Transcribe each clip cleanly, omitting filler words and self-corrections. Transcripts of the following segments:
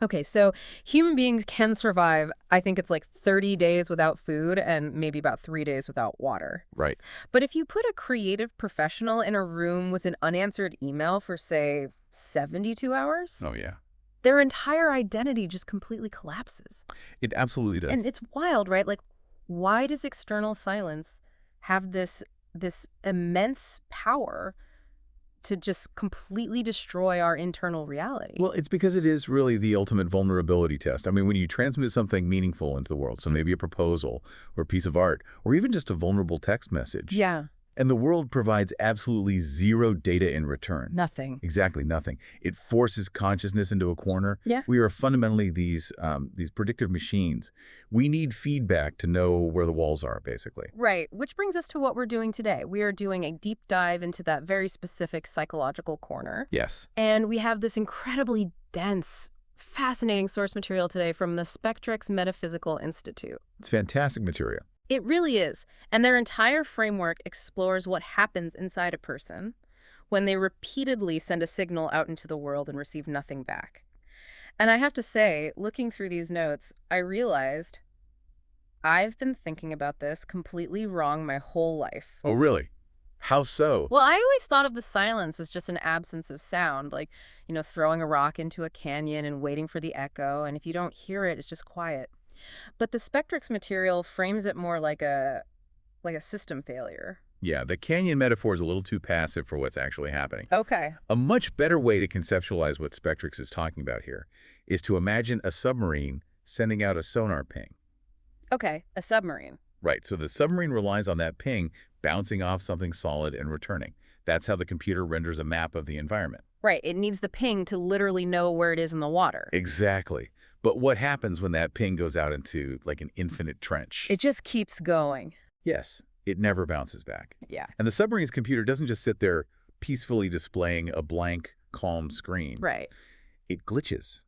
Okay, so human beings can survive, I think it's like 30 days without food and maybe about 3 days without water. Right. But if you put a creative professional in a room with an unanswered email for, say, 72 hours, Oh, yeah. their entire identity just completely collapses. It absolutely And does. it's wild, right? Like, why does external silence have this immense power to just completely destroy our internal reality? Well, it's because it is really the ultimate vulnerability test. I mean, when you transmit something meaningful into the world, so maybe a proposal or a piece of art, or even just a vulnerable text message, Yeah, and the world provides absolutely zero data in return. nothing. Exactly nothing. It forces consciousness into a corner. Yeah. We are fundamentally these predictive machines. We need feedback to know where the walls are, basically. Right, which brings us to what we're doing today. We are doing a deep dive into that very specific psychological corner. Yes. And we have this incredibly dense, fascinating source material today from the Spectrix Metaphysical Institute. It's fantastic material. It really is. And their entire framework explores what happens inside a person when they repeatedly send a signal out into the world and receive nothing back. And I have to say, looking through these notes, I realized I've been thinking about this completely wrong my whole life. Oh, really? How so? Well, I always thought of the silence as just an absence of sound, like, throwing a rock into a canyon and waiting for the echo, and if you don't hear it, it's just quiet. But the Spectrix material frames it more like a system failure. Yeah, the canyon metaphor is a little too passive for what's actually happening. Okay. A much better way to conceptualize what Spectrix is talking about here is to imagine a submarine sending out a sonar ping. Okay, a submarine. Right, so the submarine relies on that ping bouncing off something solid and returning. That's how the computer renders a map of the environment. Right, it needs the ping to literally know where it is in the water. Exactly. But what happens when that ping goes out into, like, an infinite trench? It just keeps going. Yes, it never bounces back. Yeah. And the submarine's computer doesn't just sit there peacefully displaying a blank, calm screen. Right. It glitches.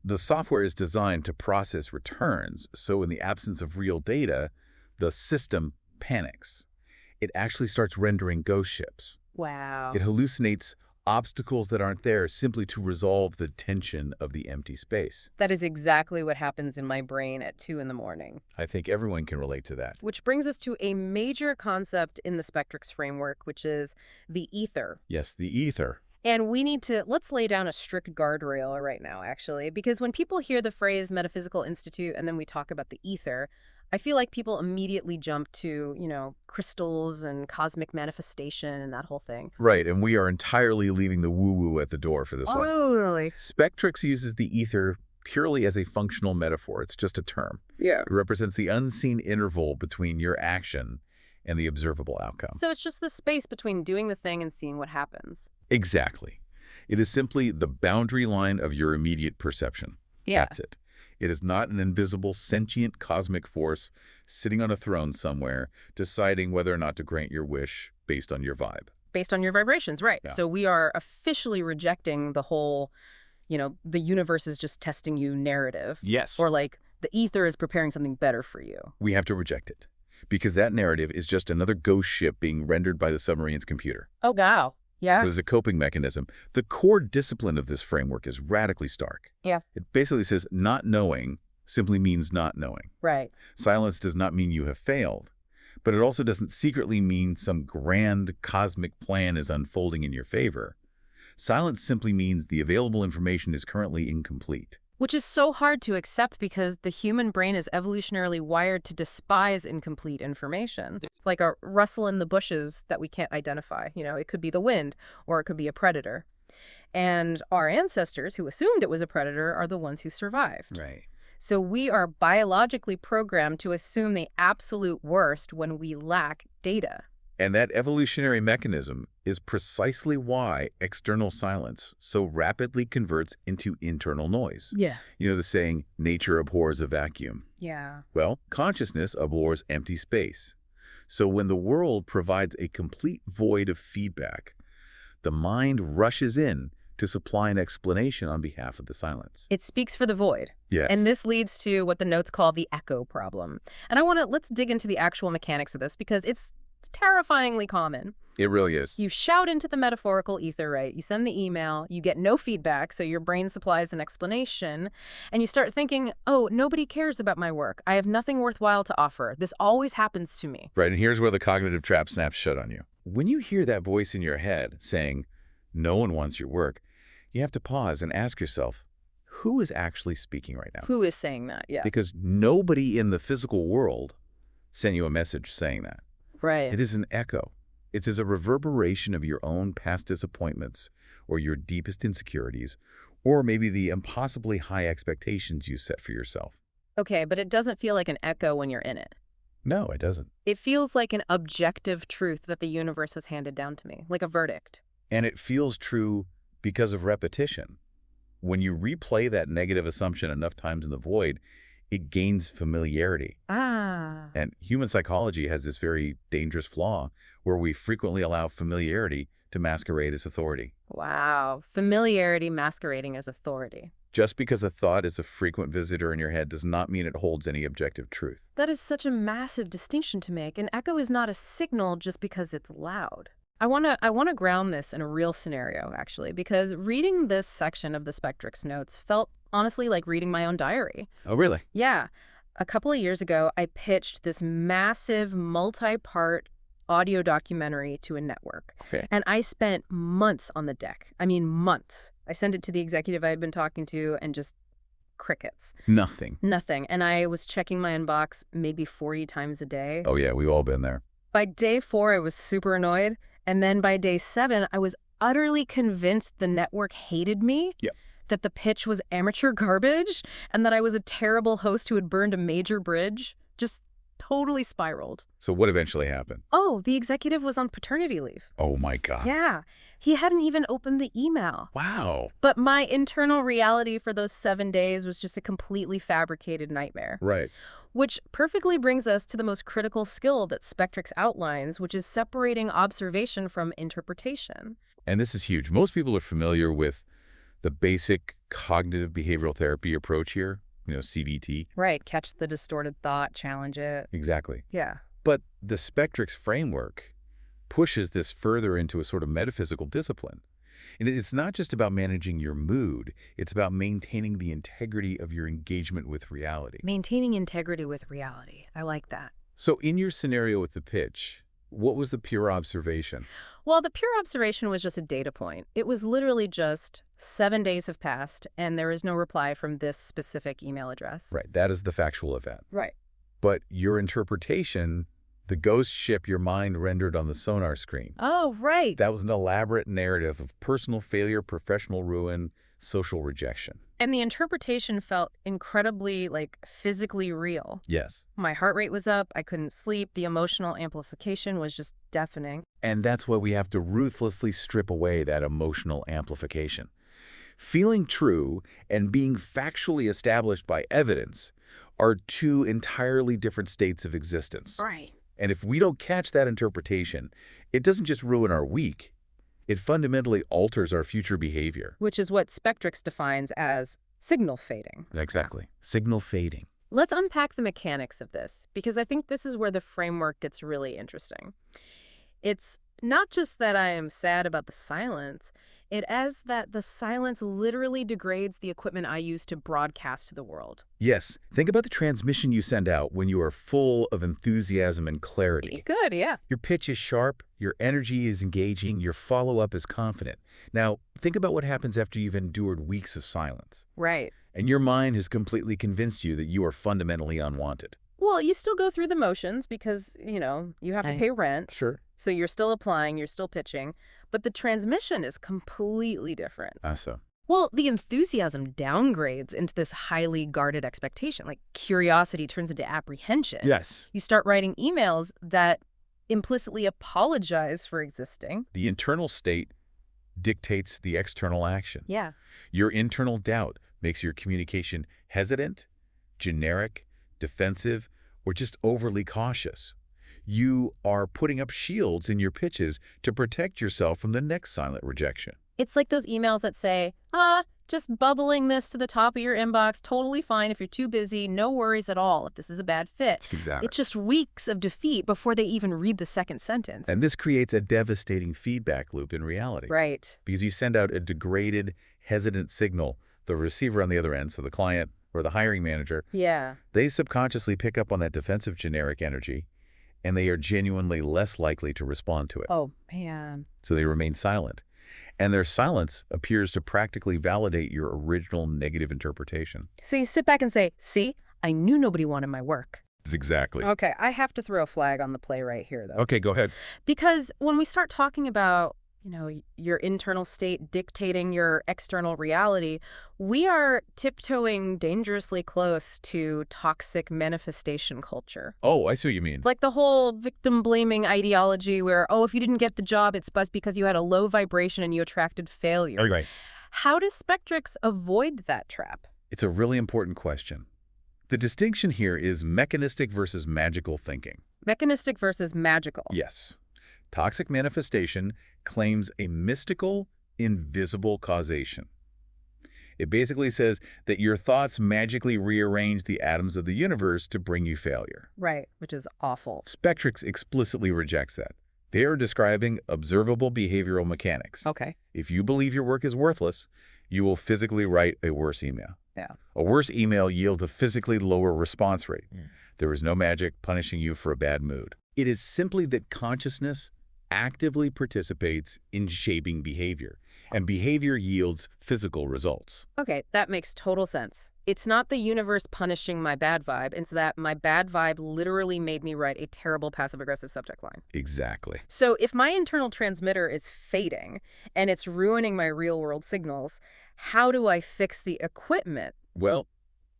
The software is designed to process returns, so in the absence of real data, the system panics. It actually starts rendering ghost ships. Wow. It hallucinates obstacles that aren't there simply to resolve the tension of the empty space. That is exactly what happens in my brain at 2 in the morning. I think everyone can relate to that. Which brings us to a major concept in the Spectrix framework, which is the ether. Yes, the ether. And let's lay down a strict guardrail right now, actually, because when people hear the phrase Metaphysical Institute and then we talk about the ether, I feel like people immediately jump to, crystals and cosmic manifestation and that whole thing. Right, and we are entirely leaving the woo-woo at the door for this one. Totally. Spectrix uses the ether purely as a functional metaphor. It's just a term. Yeah. It represents the unseen interval between your action and the observable outcome. So it's just the space between doing the thing and seeing what happens. Exactly. It is simply the boundary line of your immediate perception. Yeah. That's it. It is not an invisible, sentient cosmic force sitting on a throne somewhere, deciding whether or not to grant your wish based on your vibe. Based on your vibrations, right. Yeah. So we are officially rejecting the whole, the universe is just testing you narrative. Yes. Or like the ether is preparing something better for you. We have to reject it, because that narrative is just another ghost ship being rendered by the submarine's computer. Oh, wow. Yeah. There's a coping mechanism. The core discipline of this framework is radically stark. Yeah. It basically says not knowing simply means not knowing. Right. Silence does not mean you have failed, but it also doesn't secretly mean some grand cosmic plan is unfolding in your favor. Silence simply means the available information is currently incomplete. Which is so hard to accept because the human brain is evolutionarily wired to despise incomplete information. It's like a rustle in the bushes that we can't identify. It could be the wind or it could be a predator. And our ancestors, who assumed it was a predator, are the ones who survived. Right. So we are biologically programmed to assume the absolute worst when we lack data. And that evolutionary mechanism is precisely why external silence so rapidly converts into internal noise. Yeah. You know the saying, nature abhors a vacuum. Yeah. Well, consciousness abhors empty space. So when the world provides a complete void of feedback, the mind rushes in to supply an explanation on behalf of the silence. It speaks for the void. Yes. And this leads to what the notes call the echo problem. And let's dig into the actual mechanics of this because it's It's terrifyingly common. It really is. You shout into the metaphorical ether, right? You send the email, you get no feedback, so your brain supplies an explanation, and you start thinking, oh, nobody cares about my work. I have nothing worthwhile to offer. This always happens to me. Right, and here's where the cognitive trap snaps shut on you. When you hear that voice in your head saying, no one wants your work, you have to pause and ask yourself, who is actually speaking right now? Who is saying that? Yeah. Because nobody in the physical world sent you a message saying that. Right. It is an echo. It's as a reverberation of your own past disappointments or your deepest insecurities, or maybe the impossibly high expectations you set for yourself. Okay, but it doesn't feel like an echo when you're in it. No, it doesn't. It feels like an objective truth that the universe has handed down to me, like a verdict. And it feels true because of repetition. When you replay that negative assumption enough times in the void, it gains familiarity. Ah. And human psychology has this very dangerous flaw where we frequently allow familiarity to masquerade as authority. Wow. Familiarity masquerading as authority. Just because a thought is a frequent visitor in your head does not mean it holds any objective truth. That is such a massive distinction to make. An echo is not a signal just because it's loud. I want to ground this in a real scenario, actually, because reading this section of the Spectrix notes felt honestly like reading my own diary. Oh, really? Yeah. A couple of years ago, I pitched this massive multi-part audio documentary to a network. Okay. And I spent months on the deck. I mean, months. I sent it to the executive I had been talking to and just crickets. Nothing. Nothing. And I was checking my inbox maybe 40 times a day. Oh, yeah, we've all been there. By day 4, I was super annoyed. And then by day 7, I was utterly convinced the network hated me. Yep. That the pitch was amateur garbage, and that I was a terrible host who had burned a major bridge. Just totally spiraled. So what eventually happened? Oh, the executive was on paternity leave. Oh, my God. Yeah. He hadn't even opened the email. Wow. But my internal reality for those 7 days was just a completely fabricated nightmare. Right. Which perfectly brings us to the most critical skill that Spectrix outlines, which is separating observation from interpretation. And this is huge. Most people are familiar with the basic cognitive behavioral therapy approach here, CBT. Right. Catch the distorted thought, challenge it. Exactly. Yeah. But the Spectrix framework pushes this further into a sort of metaphysical discipline. And it's not just about managing your mood, it's about maintaining the integrity of your engagement with reality. Maintaining integrity with reality. I like that. So in your scenario with the pitch, what was the pure observation? Well, the pure observation was just a data point. It was literally just 7 days have passed, and there is no reply from this specific email address. Right, that is the factual event. Right. But your interpretation, the ghost ship your mind rendered on the sonar screen. Oh, right. That was an elaborate narrative of personal failure, professional ruin, social rejection. And the interpretation felt incredibly, physically real. Yes. My heart rate was up. I couldn't sleep. The emotional amplification was just deafening. And that's why we have to ruthlessly strip away that emotional amplification. Feeling true and being factually established by evidence are two entirely different states of existence. Right. And if we don't catch that interpretation, it doesn't just ruin our week. It fundamentally alters our future behavior. Which is what Spectrix defines as signal fading. Exactly. Signal fading. Let's unpack the mechanics of this, because I think this is where the framework gets really interesting. It's not just that I am sad about the silence, it is that the silence literally degrades the equipment I use to broadcast to the world. Yes. Think about the transmission you send out when you are full of enthusiasm and clarity. Good, yeah. Your pitch is sharp, your energy is engaging, your follow-up is confident. Now, think about what happens after you've endured weeks of silence. Right. And your mind has completely convinced you that you are fundamentally unwanted. Well, you still go through the motions because, you have to pay rent. Sure. So you're still applying, you're still pitching, but the transmission is completely different. So. Well, the enthusiasm downgrades into this highly guarded expectation. Curiosity turns into apprehension. Yes. You start writing emails that implicitly apologize for existing. The internal state dictates the external action. Yeah. Your internal doubt makes your communication hesitant, generic, defensive, or just overly cautious. You are putting up shields in your pitches to protect yourself from the next silent rejection. It's like those emails that say, Just bubbling this to the top of your inbox, totally fine if you're too busy, no worries at all if this is a bad fit. Exactly. It's just weeks of defeat before they even read the second sentence. And this creates a devastating feedback loop in reality. Right. Because you send out a degraded, hesitant signal. The receiver on the other end, so the client or the hiring manager, Yeah. they subconsciously pick up on that defensive generic energy, and they are genuinely less likely to respond to it. Oh, man. So they remain silent. And their silence appears to practically validate your original negative interpretation. So you sit back and say, see, I knew nobody wanted my work. Exactly. Okay, I have to throw a flag on the play right here, though. Okay, go ahead. Because when we start talking about, your internal state dictating your external reality, we are tiptoeing dangerously close to toxic manifestation culture. Oh, I see what you mean. Like the whole victim-blaming ideology where, if you didn't get the job, it's because you had a low vibration and you attracted failure. Right. How does Spectrix avoid that trap? It's a really important question. The distinction here is mechanistic versus magical thinking. Mechanistic versus magical. Yes. Toxic manifestation claims a mystical, invisible causation. It basically says that your thoughts magically rearrange the atoms of the universe to bring you failure. Right, which is awful. Spectrix explicitly rejects that. They are describing observable behavioral mechanics. Okay. If you believe your work is worthless, you will physically write a worse email. Yeah. A worse email yields a physically lower response rate. There is no magic punishing you for a bad mood. It is simply that consciousness actively participates in shaping behavior, and behavior yields physical results. Okay, that makes total sense. It's not the universe punishing my bad vibe. It's that my bad vibe literally made me write a terrible passive-aggressive subject line. Exactly. So if my internal transmitter is fading and it's ruining my real-world signals, how do I fix the equipment? Well,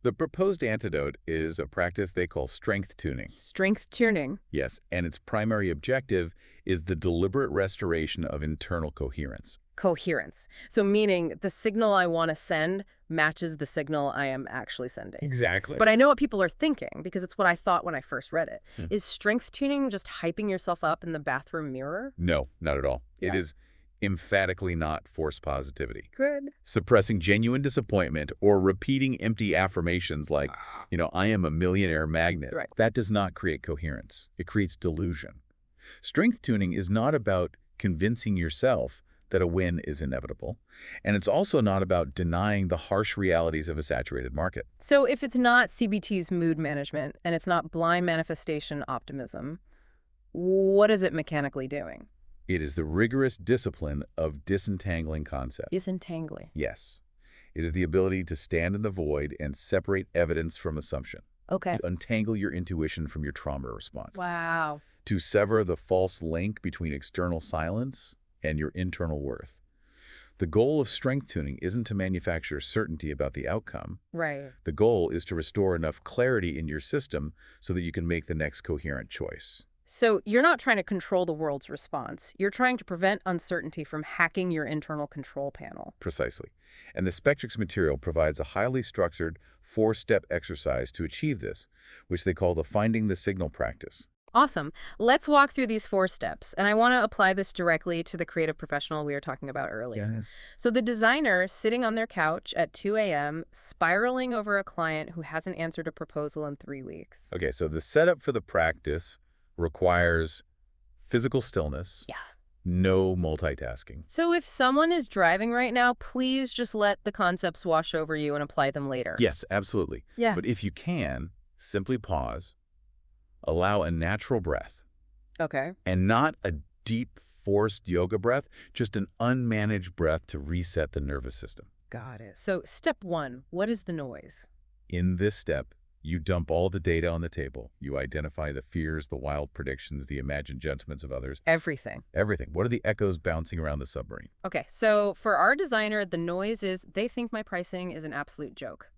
the proposed antidote is a practice they call strength tuning. Strength tuning. Yes, and its primary objective is the deliberate restoration of internal coherence. Coherence. So meaning the signal I want to send matches the signal I am actually sending. Exactly. But I know what people are thinking because it's what I thought when I first read it. Is strength tuning just hyping yourself up in the bathroom mirror? No, not at all. Yeah. It is emphatically not forced positivity. Good. Suppressing genuine disappointment or repeating empty affirmations like, I am a millionaire magnet. Right. That does not create coherence. It creates delusion. Strength tuning is not about convincing yourself that a win is inevitable, and it's also not about denying the harsh realities of a saturated market. So if it's not CBT's mood management and it's not blind manifestation optimism, what is it mechanically doing? It is the rigorous discipline of disentangling concepts. Disentangling. Yes. It is the ability to stand in the void and separate evidence from assumption. Okay. To untangle your intuition from your trauma response. Wow. To sever the false link between external silence and your internal worth. The goal of strength tuning isn't to manufacture certainty about the outcome. Right. The goal is to restore enough clarity in your system so that you can make the next coherent choice. So you're not trying to control the world's response. You're trying to prevent uncertainty from hacking your internal control panel. Precisely. And the Spectrix material provides a highly structured, 4-step exercise to achieve this, which they call the Finding the Signal practice. Awesome. Let's walk through these 4 steps. And I want to apply this directly to the creative professional we were talking about earlier. Yeah. So the designer sitting on their couch at 2 a.m., spiraling over a client who hasn't answered a proposal in 3 weeks. Okay, so the setup for the practice requires physical stillness. Yeah. No multitasking. So if someone is driving right now, please just let the concepts wash over you and apply them later. Yes, absolutely. Yeah. But if you can, simply pause, allow a natural breath, Okay. and not a deep, forced yoga breath, just an unmanaged breath to reset the nervous system. Got it. So step 1, what is the noise? In this step, you dump all the data on the table. You identify the fears, the wild predictions, the imagined judgments of others. Everything. Everything. What are the echoes bouncing around the submarine? Okay, so for our designer, the noise is they think my pricing is an absolute joke.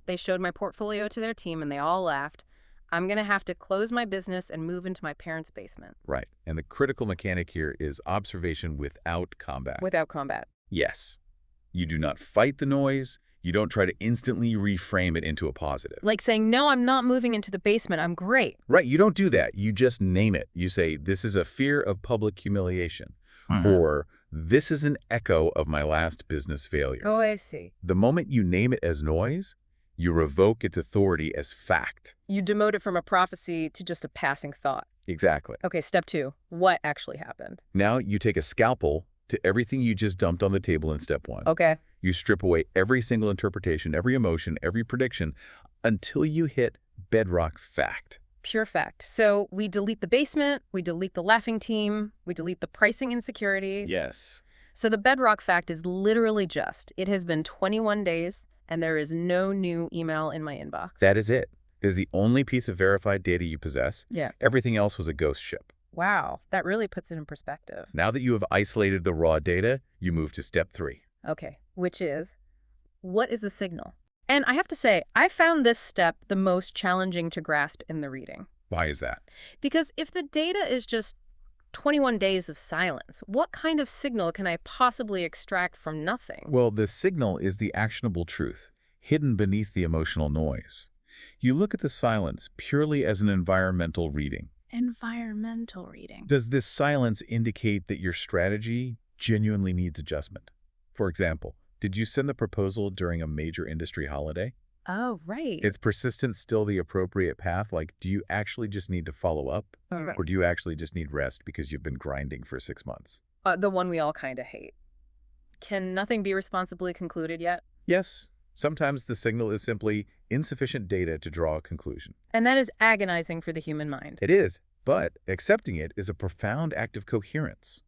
They showed my portfolio to their team and they all laughed. I'm going to have to close my business and move into my parents' basement. Right. And the critical mechanic here is observation without combat. Without combat. Yes. You do not fight the noise. You don't try to instantly reframe it into a positive. Like saying, no, I'm not moving into the basement. I'm great. Right. You don't do that. You just name it. You say, this is a fear of public humiliation. Or This is an echo of my last business failure. Oh, I see. The moment you name it as noise, you revoke its authority as fact. You demote it from a prophecy to just a passing thought. Exactly. Okay, step 2. What actually happened? Now you take a scalpel to everything you just dumped on the table in step 1. Okay. You strip away every single interpretation, every emotion, every prediction, until you hit bedrock fact. Pure fact. So we delete the basement, we delete the laughing team, we delete the pricing insecurity. Yes. So the bedrock fact is literally just, it has been 21 days and there is no new email in my inbox. That is it. It is the only piece of verified data you possess. Yeah. Everything else was a ghost ship. Wow, that really puts it in perspective. Now that you have isolated the raw data, you move to step 3. Okay, which is, what is the signal? And I have to say, I found this step the most challenging to grasp in the reading. Why is that? Because if the data is just 21 days of silence, what kind of signal can I possibly extract from nothing? Well, the signal is the actionable truth, hidden beneath the emotional noise. You look at the silence purely as an environmental reading. Environmental reading. Does this silence indicate that your strategy genuinely needs adjustment? For example, did you send the proposal during a major industry holiday? Oh, right. Is persistence still the appropriate path? Like, do you actually just need to follow up? Right. Or do you actually just need rest because you've been grinding for 6 months? The one we all kind of hate. Can nothing be responsibly concluded yet? Yes. Sometimes the signal is simply insufficient data to draw a conclusion. And that is agonizing for the human mind. It is, but accepting it is a profound act of coherence.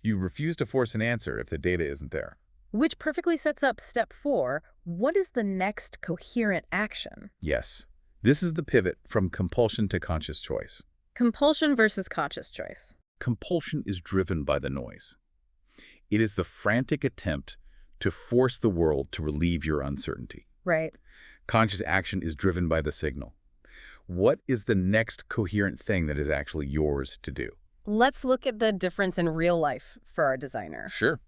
You refuse to force an answer if the data isn't there. Which perfectly sets up step 4. What is the next coherent action? Yes. This is the pivot from compulsion to conscious choice. Compulsion versus conscious choice. Compulsion is driven by the noise. It is the frantic attempt to force the world to relieve your uncertainty. Right. Conscious action is driven by the signal. What is the next coherent thing that is actually yours to do? Let's look at the difference in real life for our designer. Sure.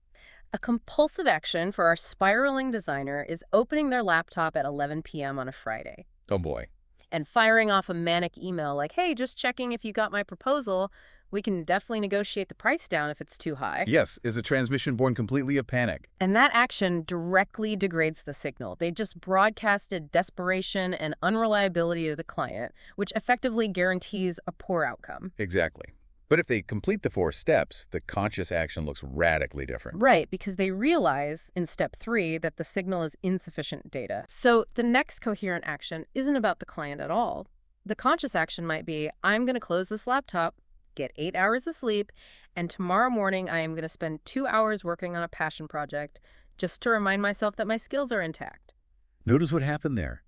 A compulsive action for our spiraling designer is opening their laptop at 11 p.m. on a Friday Oh boy. and firing off a manic email like, hey, just checking if you got my proposal. We can definitely negotiate the price down if it's too high. Yes, is a transmission born completely of panic. And that action directly degrades the signal. They just broadcasted desperation and unreliability to the client, which effectively guarantees a poor outcome. Exactly. But if they complete the 4 steps, the conscious action looks radically different. Right, because they realize in step 3 that the signal is insufficient data. So the next coherent action isn't about the client at all. The conscious action might be, I'm going to close this laptop, get 8 hours of sleep, and tomorrow morning I am going to spend 2 hours working on a passion project just to remind myself that my skills are intact. Notice what happened there.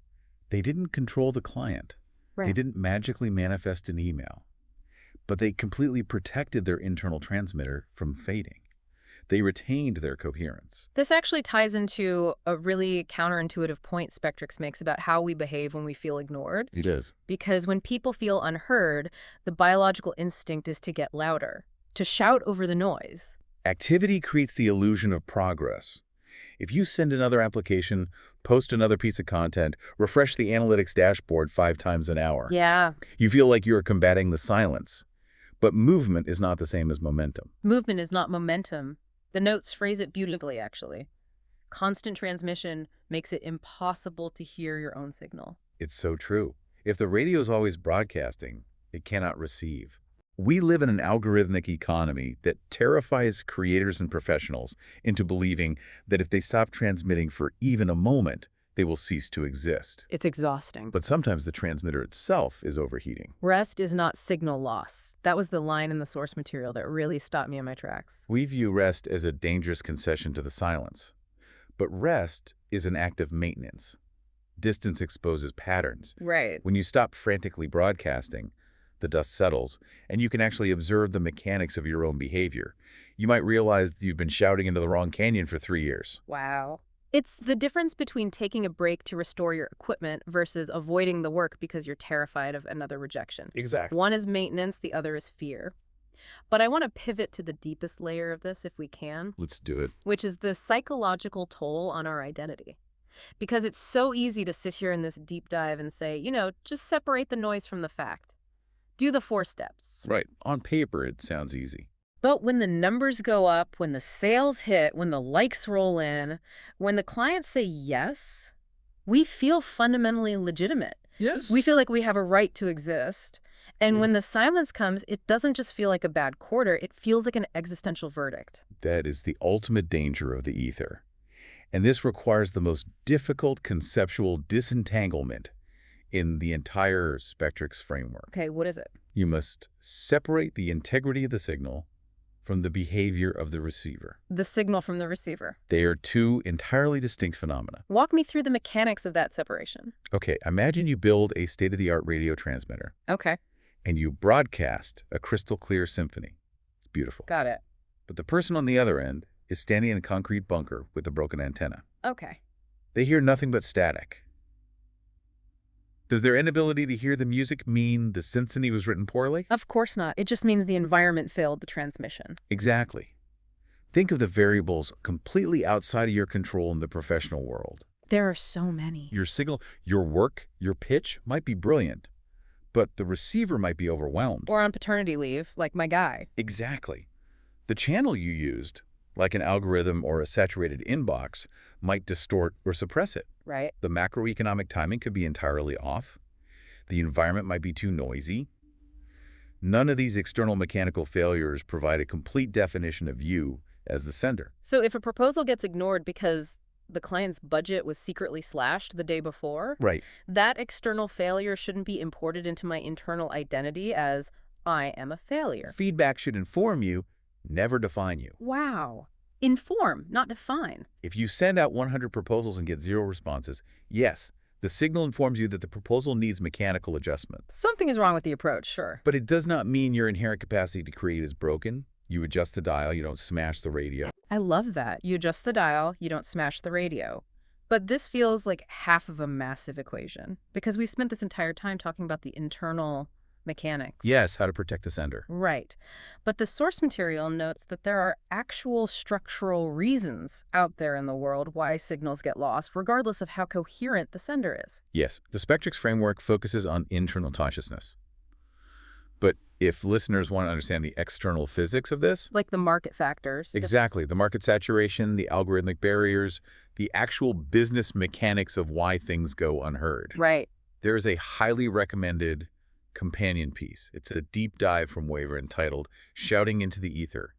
They didn't control the client. Right. They didn't magically manifest an email. But they completely protected their internal transmitter from fading. They retained their coherence. This actually ties into a really counterintuitive point Spectrix makes about how we behave when we feel ignored. It is. Because when people feel unheard, the biological instinct is to get louder, to shout over the noise. Activity creates the illusion of progress. If you send another application, post another piece of content, refresh the analytics dashboard 5 times an hour, Yeah. you feel like you are combating the silence. But movement is not the same as momentum. Movement is not momentum. The notes phrase it beautifully, actually. Constant transmission makes it impossible to hear your own signal. It's so true. If the radio is always broadcasting, it cannot receive. We live in an algorithmic economy that terrifies creators and professionals into believing that if they stop transmitting for even a moment, they will cease to exist. It's exhausting. But sometimes the transmitter itself is overheating. Rest is not signal loss. That was the line in the source material that really stopped me in my tracks. We view rest as a dangerous concession to the silence. But rest is an act of maintenance. Distance exposes patterns. Right. When you stop frantically broadcasting, the dust settles, and you can actually observe the mechanics of your own behavior. You might realize that you've been shouting into the wrong canyon for 3 years. Wow. It's the difference between taking a break to restore your equipment versus avoiding the work because you're terrified of another rejection. Exactly. One is maintenance, the other is fear. But I want to pivot to the deepest layer of this if we can, Let's do it. which is the psychological toll on our identity. Because it's so easy to sit here in this deep dive and say, just separate the noise from the fact. Do the 4 steps. Right. On paper, it sounds easy. But when the numbers go up, when the sales hit, when the likes roll in, when the clients say yes, we feel fundamentally legitimate. We Yes. feel like we have a right to exist. And when the silence comes, it doesn't just feel like a bad quarter, it feels like an existential verdict. That is the ultimate danger of the ether. And this requires the most difficult conceptual disentanglement in the entire Spectrix framework. Okay, what is it? You must separate the integrity of the signal from the behavior of the receiver. The signal from the receiver. They are two entirely distinct phenomena. Walk me through the mechanics of that separation. Okay, imagine you build a state-of-the-art radio transmitter Okay, and you broadcast a crystal clear symphony. It's beautiful. got it. But the person on the other end is standing in a concrete bunker with a broken antenna. Okay. They hear nothing but static. Does their inability to hear the music mean the symphony was written poorly? Of course not. It just means the environment failed the transmission. Exactly. Think of the variables completely outside of your control in the professional world. There are so many. Your signal, your work, your pitch might be brilliant, but the receiver might be overwhelmed. Or on paternity leave, like my guy. Exactly. The channel you used, like an algorithm or a saturated inbox, might distort or suppress it. Right. The macroeconomic timing could be entirely off. The environment might be too noisy. None of these external mechanical failures provide a complete definition of you as the sender. So if a proposal gets ignored because the client's budget was secretly slashed the day before, Right. that external failure shouldn't be imported into my internal identity as I am a failure. Feedback should inform you, never define you. Wow. Inform, not define. If you send out 100 proposals and get 0 responses, yes, the signal informs you that the proposal needs mechanical adjustment. Something is wrong with the approach, sure. But it does not mean your inherent capacity to create is broken. You adjust the dial, you don't smash the radio. I love that. You adjust the dial, you don't smash the radio. But this feels like half of a massive equation, because we've spent this entire time talking about the internal mechanics. Yes, how to protect the sender. Right. But the source material notes that there are actual structural reasons out there in the world why signals get lost, regardless of how coherent the sender is. Yes, the Spectrix framework focuses on internal consciousness. But if listeners want to understand the external physics of this, Like the market factors. exactly, the market saturation, the algorithmic barriers, the actual business mechanics of why things go unheard. Right. There is a highly recommended companion piece. It's a deep dive from Waver entitled Shouting into the Ether,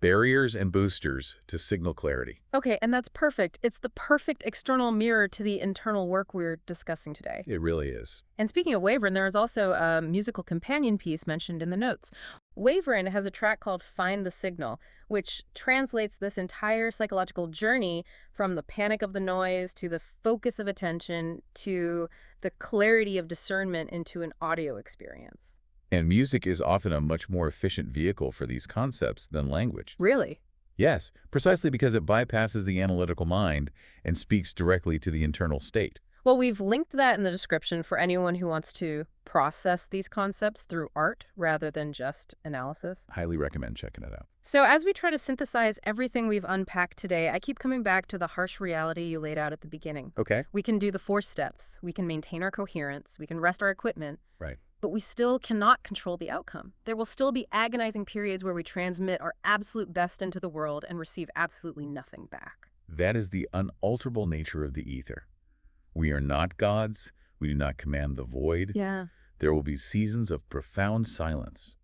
Barriers and Boosters to Signal Clarity. Okay, and that's perfect. It's the perfect external mirror to the internal work we're discussing today. It really is. And speaking of Waverin, there is also a musical companion piece mentioned in the notes. Waverin has a track called Find the Signal, which translates this entire psychological journey from the panic of the noise to the focus of attention to the clarity of discernment into an audio experience. And music is often a much more efficient vehicle for these concepts than language. Really? Yes, precisely because it bypasses the analytical mind and speaks directly to the internal state. Well, we've linked that in the description for anyone who wants to process these concepts through art rather than just analysis. Highly recommend checking it out. So as we try to synthesize everything we've unpacked today, I keep coming back to the harsh reality you laid out at the beginning. Okay. We can do the 4 steps. We can maintain our coherence. We can rest our equipment. Right. But we still cannot control the outcome. There will still be agonizing periods where we transmit our absolute best into the world and receive absolutely nothing back. That is the unalterable nature of the ether. We are not gods. We do not command the void. Yeah. There will be seasons of profound silence.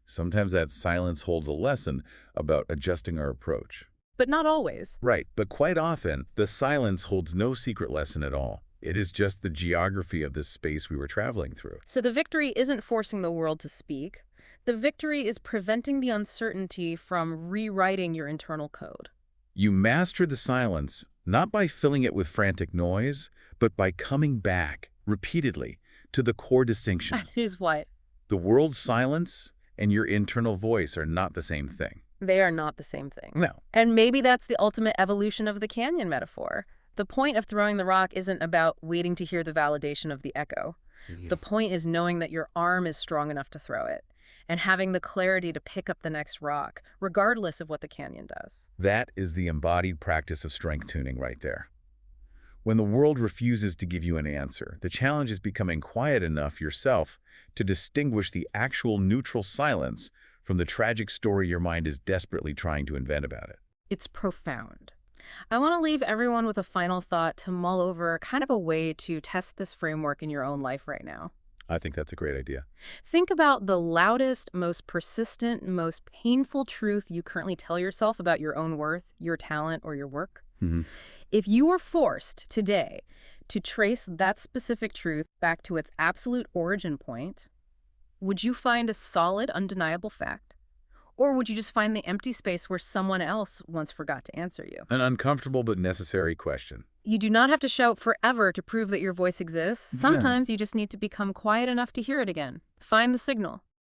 Sometimes that silence holds a lesson about adjusting our approach. But not always. Right, but quite often, the silence holds no secret lesson at all. It is just the geography of this space we were traveling through. So the victory isn't forcing the world to speak. The victory is preventing the uncertainty from rewriting your internal code. You master the silence, not by filling it with frantic noise, but by coming back, repeatedly, to the core distinction. That is what? The world's silence and your internal voice are not the same thing. They are not the same thing. No. And maybe that's the ultimate evolution of the canyon metaphor. The point of throwing the rock isn't about waiting to hear the validation of the echo. The point is knowing that your arm is strong enough to throw it and having the clarity to pick up the next rock, regardless of what the canyon does. That is the embodied practice of strength tuning right there. When the world refuses to give you an answer, the challenge is becoming quiet enough yourself to distinguish the actual neutral silence from the tragic story your mind is desperately trying to invent about it. It's profound. I want to leave everyone with a final thought to mull over, kind of a way to test this framework in your own life right now. I think that's a great idea. Think about the loudest, most persistent, most painful truth you currently tell yourself about your own worth, your talent, or your work. Hmm. If you were forced today to trace that specific truth back to its absolute origin point, would you find a solid, undeniable fact? Or would you just find the empty space where someone else once forgot to answer you? An uncomfortable but necessary question. You do not have to shout forever to prove that your voice exists. Yeah. Sometimes you just need to become quiet enough to hear it again. Find the signal.